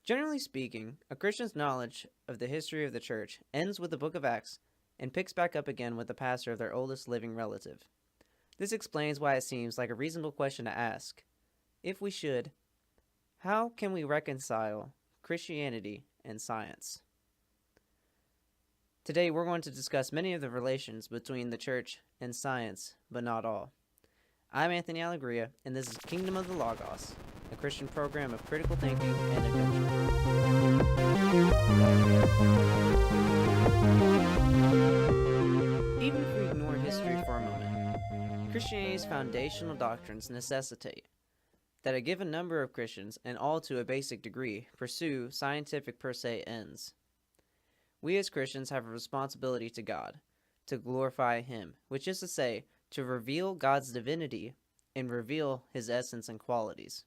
Generally speaking, a Christian's knowledge of the history of the church ends with the book of Acts and picks back up again with the pastor of their oldest living relative. This explains why it seems like a reasonable question to ask. If we should, how can we reconcile Christianity and science? Today we're going to discuss many of the relations between the church and science, but not all. I'm Anthony Allegria, and this is Kingdom of the Logos, a Christian program of critical thinking and adventure. Even if we ignore history for a moment, Christianity's foundational doctrines necessitate that a given number of Christians, and all to a basic degree, pursue scientific per se ends. We as Christians have a responsibility to God, to glorify Him, which is to say, to reveal God's divinity and reveal His essence and qualities.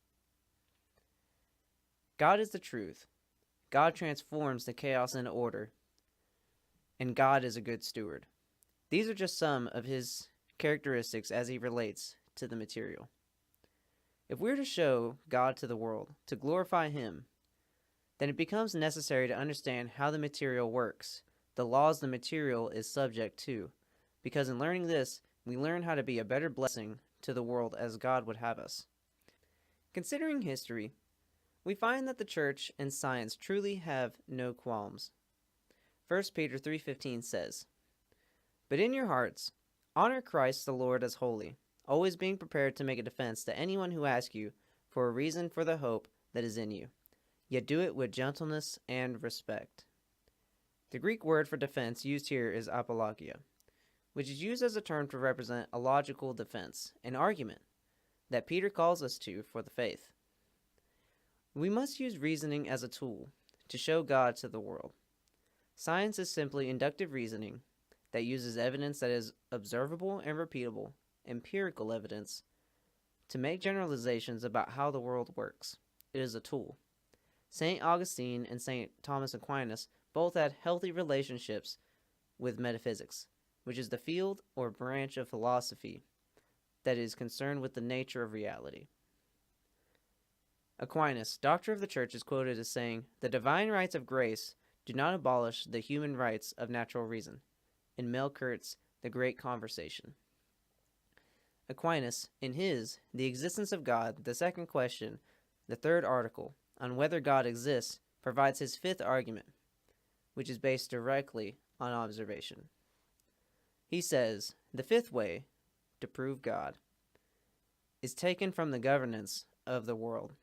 God is the truth. God transforms the chaos into order, and God is a good steward. These are just some of His characteristics as He relates to the material. If we're to show God to the world, to glorify Him, then it becomes necessary to understand how the material works, the laws the material is subject to, because in learning this, we learn how to be a better blessing to the world as God would have us. Considering history, we find that the church and science truly have no qualms. 1 Peter 3:15 says, "But in your hearts, honor Christ the Lord as holy, always being prepared to make a defense to anyone who asks you for a reason for the hope that is in you. Yet do it with gentleness and respect." The Greek word for defense used here is apologia, which is used as a term to represent a logical defense, an argument, that Peter calls us to for the faith. We must use reasoning as a tool to show God to the world. Science is simply inductive reasoning that uses evidence that is observable and repeatable, empirical evidence, to make generalizations about how the world works. It is a tool. St. Augustine and St. Thomas Aquinas both had healthy relationships with metaphysics, which is the field or branch of philosophy that is concerned with the nature of reality. Aquinas, Doctor of the Church, is quoted as saying, "The divine rights of grace do not abolish the human rights of natural reason," in Melkert's The Great Conversation. Aquinas, in his The Existence of God, the second question, the third article, on whether God exists, provides his fifth argument, which is based directly on observation. He says, the fifth way to prove God is taken from the governance of the world.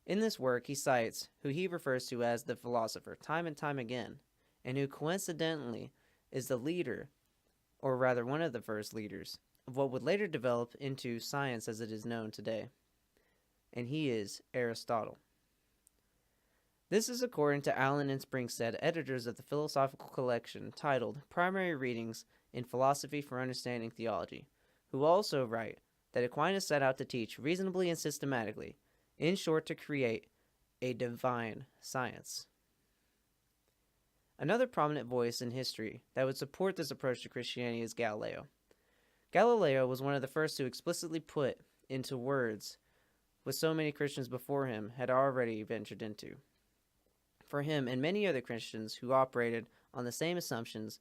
In this work, he cites who he refers to as the philosopher time and time again, and who coincidentally is the leader, or rather one of the first leaders, of what would later develop into science as it is known today. And he is Aristotle. This is according to Allen and Springstead, editors of the philosophical collection titled Primary Readings in Philosophy for Understanding Theology, who also write that Aquinas set out to teach reasonably and systematically, in short, to create a divine science. Another prominent voice in history that would support this approach to Christianity is Galileo. Galileo was one of the first to explicitly put into words what so many Christians before him had already ventured into. For him and many other Christians who operated on the same assumptions,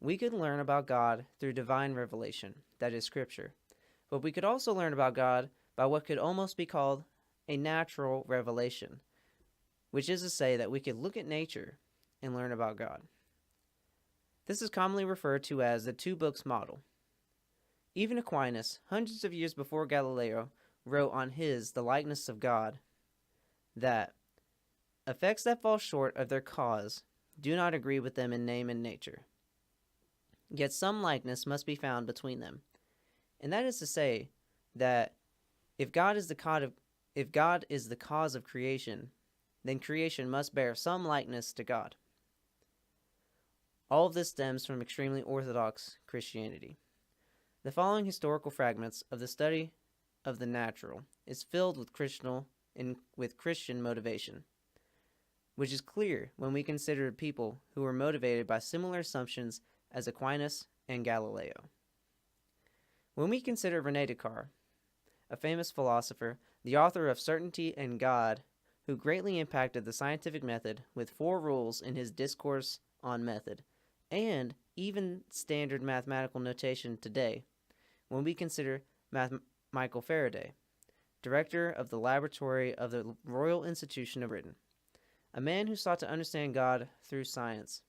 we could learn about God through divine revelation, that is, Scripture. But we could also learn about God by what could almost be called a natural revelation, which is to say that we could look at nature and learn about God. This is commonly referred to as the two books model. Even Aquinas, hundreds of years before Galileo, wrote on his The Likeness of God that effects that fall short of their cause do not agree with them in name and nature. Yet some likeness must be found between them. And that is to say that if God is the cause of creation, then creation must bear some likeness to God. All of this stems from extremely orthodox Christianity. The following historical fragments of the study of the natural is filled with Christian motivation, which is clear when we consider people who were motivated by similar assumptions as Aquinas and Galileo. When we consider René Descartes, a famous philosopher, the author of Certainty and God, who greatly impacted the scientific method with 4 rules in his Discourse on Method, and even standard mathematical notation today, when we consider Michael Faraday, director of the Laboratory of the Royal Institution of Britain, a man who sought to understand God through science,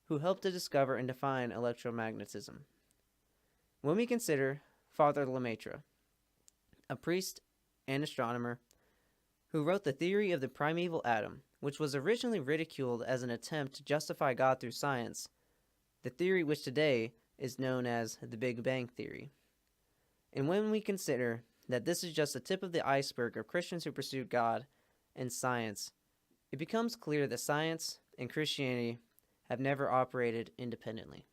who helped to discover and define electromagnetism. When we consider Father Lemaitre, a priest and astronomer who wrote the theory of the primeval atom, which was originally ridiculed as an attempt to justify God through science, the theory which today is known as the Big Bang Theory. And when we consider that this is just the tip of the iceberg of Christians who pursue God and science, it becomes clear that science and Christianity have never operated independently.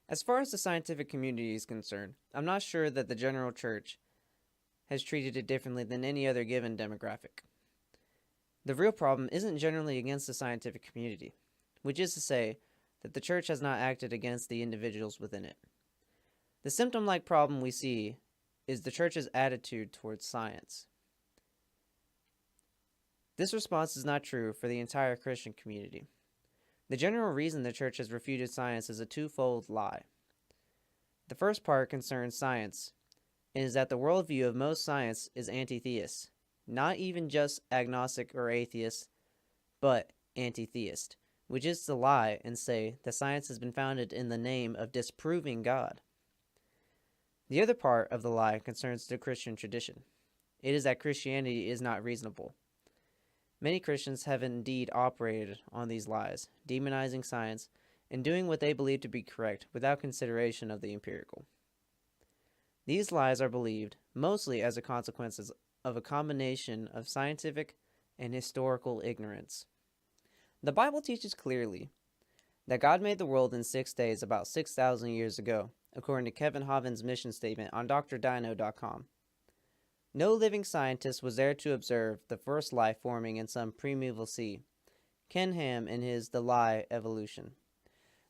As far as the scientific community is concerned, I'm not sure that the general church has treated it differently than any other given demographic. The real problem isn't generally against the scientific community, which is to say that the church has not acted against the individuals within it. The symptom-like problem we see is the church's attitude towards science. This response is not true for the entire Christian community. The general reason the church has refuted science is a twofold lie. The first part concerns science, and is that the worldview of most science is anti-theist, not even just agnostic or atheist, but anti-theist, which is to lie and say that science has been founded in the name of disproving God. The other part of the lie concerns the Christian tradition. It is that Christianity is not reasonable. Many Christians have indeed operated on these lies, demonizing science and doing what they believe to be correct without consideration of the empirical. These lies are believed mostly as a consequence of a combination of scientific and historical ignorance. The Bible teaches clearly that God made the world in 6 days about 6,000 years ago, according to Kevin Hovind's mission statement on drdino.com. No living scientist was there to observe the first life forming in some primeval sea. Ken Ham in his The Lie, Evolution.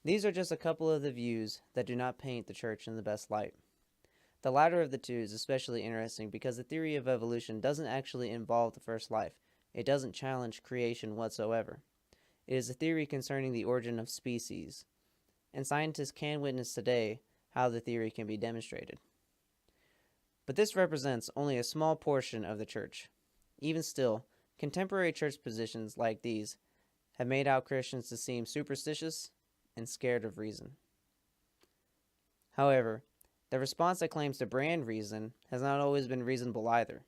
These are just a couple of the views that do not paint the church in the best light. The latter of the two is especially interesting because the theory of evolution doesn't actually involve the first life. It doesn't challenge creation whatsoever. It is a theory concerning the origin of species, and scientists can witness today how the theory can be demonstrated. But this represents only a small portion of the church. Even still, contemporary church positions like these have made out Christians to seem superstitious and scared of reason. However, the response that claims to brand reason has not always been reasonable either.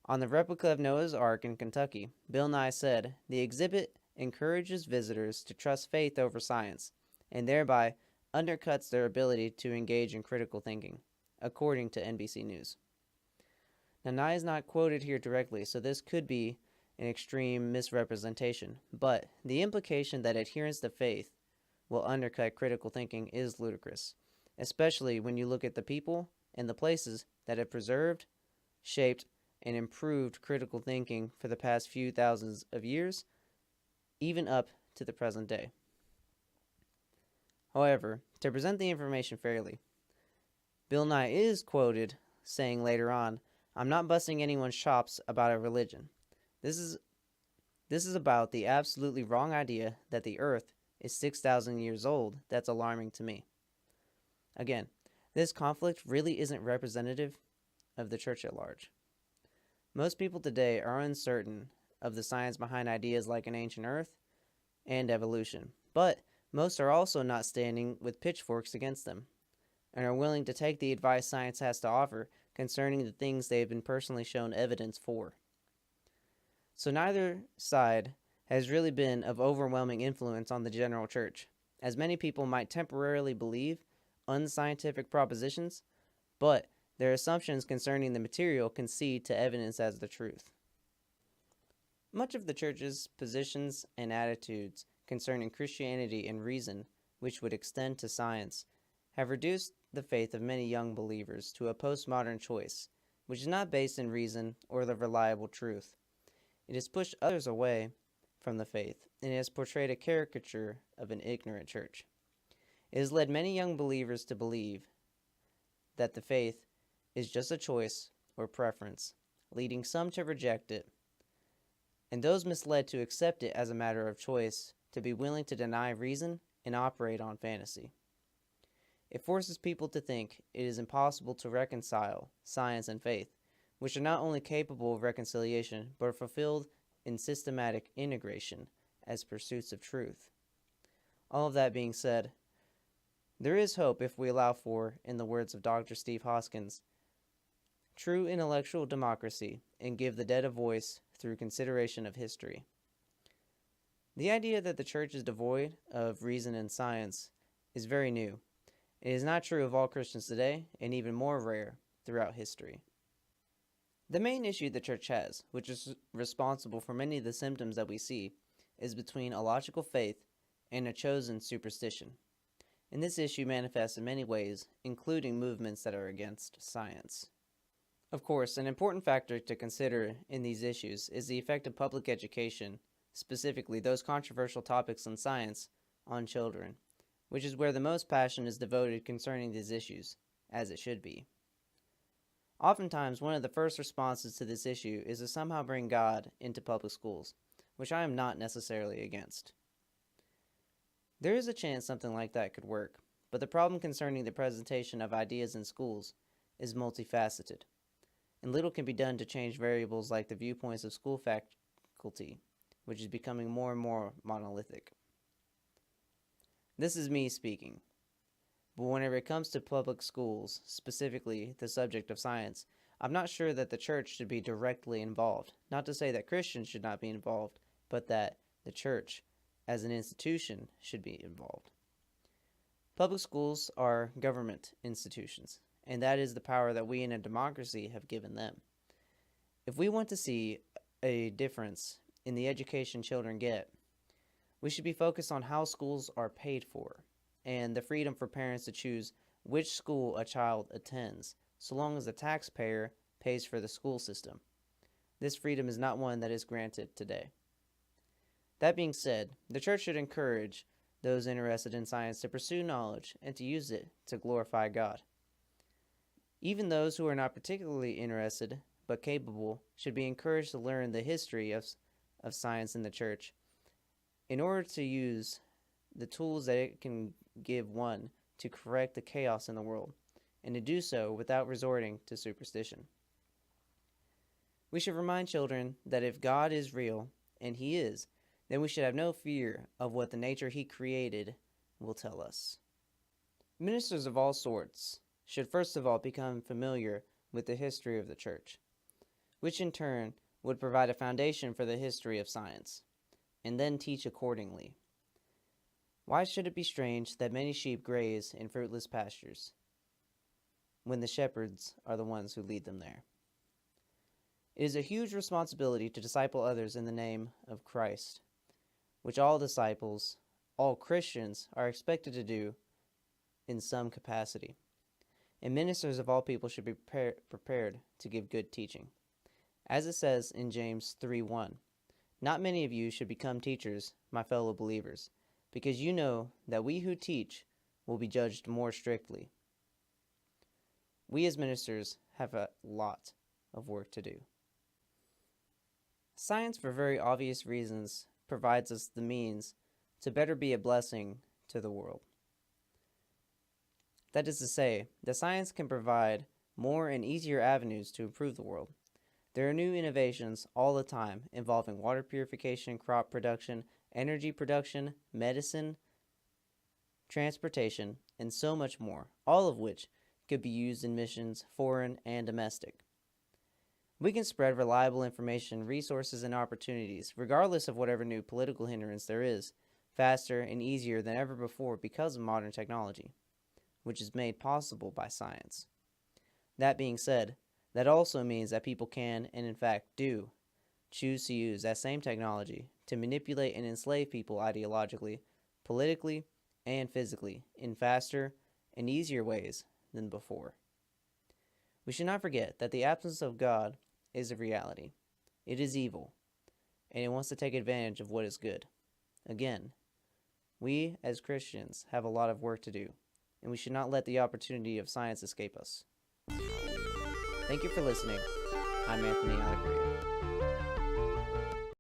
On the replica of Noah's Ark in Kentucky, Bill Nye said, "The exhibit encourages visitors to trust faith over science, and thereby undercuts their ability to engage in critical thinking," according to NBC News. Now, Nye is not quoted here directly, so this could be an extreme misrepresentation, but the implication that adherence to faith will undercut critical thinking is ludicrous, especially when you look at the people and the places that have preserved, shaped, and improved critical thinking for the past few thousands of years, even up to the present day. However, to present the information fairly, Bill Nye is quoted saying later on, "I'm not busting anyone's chops about a religion. This is about the absolutely wrong idea that the earth is 6,000 years old that's alarming to me." Again, this conflict really isn't representative of the church at large. Most people today are uncertain of the science behind ideas like an ancient earth and evolution, but most are also not standing with pitchforks against them, and are willing to take the advice science has to offer concerning the things they have been personally shown evidence for. So neither side has really been of overwhelming influence on the general church, as many people might temporarily believe unscientific propositions, but their assumptions concerning the material concede to evidence as the truth. Much of the church's positions and attitudes concerning Christianity and reason, which would extend to science, have reduced the faith of many young believers to a postmodern choice, which is not based in reason or the reliable truth. It has pushed others away from the faith, and it has portrayed a caricature of an ignorant church. It has led many young believers to believe that the faith is just a choice or preference, leading some to reject it, and those misled to accept it as a matter of choice to be willing to deny reason and operate on fantasy. It forces people to think it is impossible to reconcile science and faith, which are not only capable of reconciliation, but are fulfilled in systematic integration as pursuits of truth. All of that being said, there is hope if we allow for, in the words of Dr. Steve Hoskins, true intellectual democracy and give the dead a voice through consideration of history. The idea that the church is devoid of reason and science is very new. It is not true of all Christians today, and even more rare throughout history. The main issue the church has, which is responsible for many of the symptoms that we see, is between a logical faith and a chosen superstition. And this issue manifests in many ways, including movements that are against science. Of course, an important factor to consider in these issues is the effect of public education, specifically those controversial topics in science, on children, which is where the most passion is devoted concerning these issues, as it should be. Oftentimes, one of the first responses to this issue is to somehow bring God into public schools, which I am not necessarily against. There is a chance something like that could work, but the problem concerning the presentation of ideas in schools is multifaceted, and little can be done to change variables like the viewpoints of school faculty, which is becoming more and more monolithic. This is me speaking. But whenever it comes to public schools, specifically the subject of science, I'm not sure that the church should be directly involved. Not to say that Christians should not be involved, but that the church, as an institution, should be involved. Public schools are government institutions, and that is the power that we in a democracy have given them. If we want to see a difference in the education children get, we should be focused on how schools are paid for, and the freedom for parents to choose which school a child attends, so long as the taxpayer pays for the school system. This freedom is not one that is granted today. That being said, the church should encourage those interested in science to pursue knowledge and to use it to glorify God. Even those who are not particularly interested but capable should be encouraged to learn the history of science in the church in order to use the tools that it can give one to correct the chaos in the world, and to do so without resorting to superstition. We should remind children that if God is real, and He is, then we should have no fear of what the nature He created will tell us. Ministers of all sorts should first of all become familiar with the history of the church, which in turn would provide a foundation for the history of science, and then teach accordingly. Why should it be strange that many sheep graze in fruitless pastures, when the shepherds are the ones who lead them there? It is a huge responsibility to disciple others in the name of Christ, which all disciples, all Christians, are expected to do in some capacity. And ministers of all people should be prepared to give good teaching. As it says in James 3:1, "Not many of you should become teachers, my fellow believers, because you know that we who teach will be judged more strictly." We as ministers have a lot of work to do. Science, for very obvious reasons, provides us the means to better be a blessing to the world. That is to say, that science can provide more and easier avenues to improve the world. There are new innovations all the time involving water purification, crop production, energy production, medicine, transportation, and so much more, all of which could be used in missions, foreign and domestic. We can spread reliable information, resources, and opportunities, regardless of whatever new political hindrance there is, faster and easier than ever before because of modern technology, which is made possible by science. That being said, that also means that people can, and in fact do, choose to use that same technology to manipulate and enslave people ideologically, politically, and physically in faster and easier ways than before. We should not forget that the absence of God is a reality. It is evil, and it wants to take advantage of what is good. Again, we as Christians have a lot of work to do, and we should not let the opportunity of science escape us. Thank you for listening. I'm Anthony Alegria.